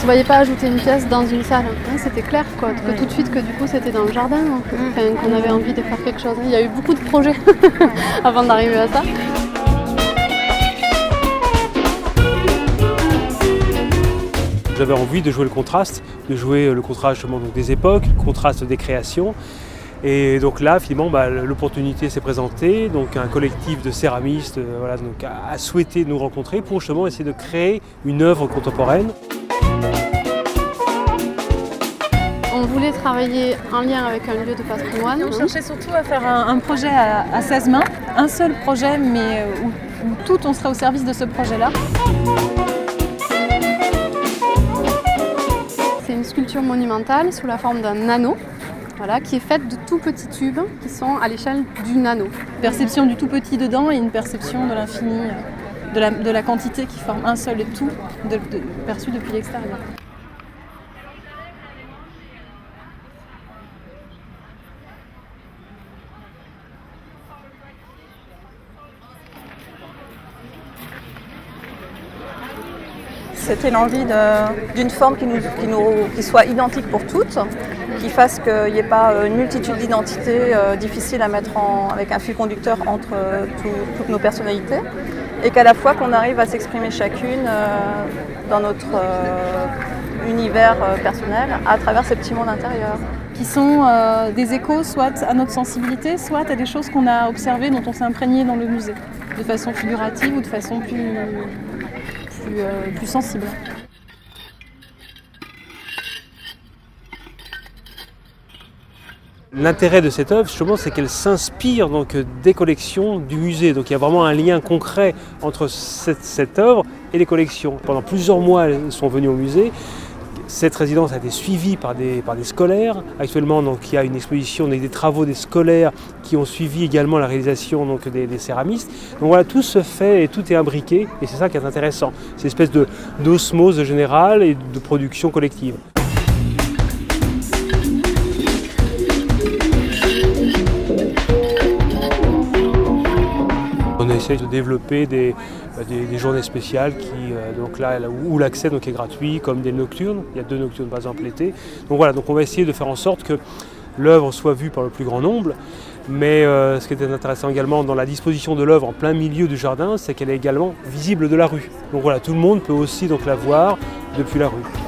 voyais pas ajouter une pièce dans une salle. C'était clair quoi, que tout de suite que du coup c'était dans le jardin, qu'on avait envie de faire quelque chose. Il y a eu beaucoup de projets avant d'arriver à ça. J'avais envie de jouer le contraste justement, donc, des époques, le contraste des créations. Et donc là, finalement, l'opportunité s'est présentée. Donc un collectif de céramistes a souhaité nous rencontrer pour justement essayer de créer une œuvre contemporaine. On voulait travailler en lien avec un lieu de patrimoine. On cherchait surtout à faire un projet à 16 mains, un seul projet, mais où tout on serait au service de ce projet-là. C'est une sculpture monumentale sous la forme d'un anneau, qui est faite de tout petits tubes qui sont à l'échelle du nano. Perception du tout petit dedans et une perception de l'infini, de la quantité qui forme un seul tout perçu depuis l'extérieur. C'était l'envie d'une forme qui soit identique pour toutes, qui fasse qu'il n'y ait pas une multitude d'identités difficiles à mettre avec un fil conducteur entre toutes nos personnalités, et qu'à la fois qu'on arrive à s'exprimer chacune dans notre univers personnel à travers ces petits mondes intérieurs. Qui sont des échos soit à notre sensibilité, soit à des choses qu'on a observées, dont on s'est imprégné dans le musée, de façon figurative ou de façon plus sensible. L'intérêt de cette œuvre, justement, c'est qu'elle s'inspire donc des collections du musée. Donc il y a vraiment un lien concret entre cette œuvre et les collections. Pendant plusieurs mois, elles sont venues au musée. Cette résidence a été suivie par des scolaires. Actuellement, donc, il y a une exposition avec des travaux des scolaires qui ont suivi également la réalisation donc, des céramistes. Donc voilà, tout se fait et tout est imbriqué et c'est ça qui est intéressant. C'est une espèce d'osmose générale et de production collective. On essaye de développer des journées spéciales où l'accès est gratuit, comme des nocturnes. Il y a 2 nocturnes par exemple l'été. Donc voilà, on va essayer de faire en sorte que l'œuvre soit vue par le plus grand nombre. Mais ce qui est intéressant également dans la disposition de l'œuvre en plein milieu du jardin, c'est qu'elle est également visible de la rue. Donc voilà, tout le monde peut aussi la voir depuis la rue.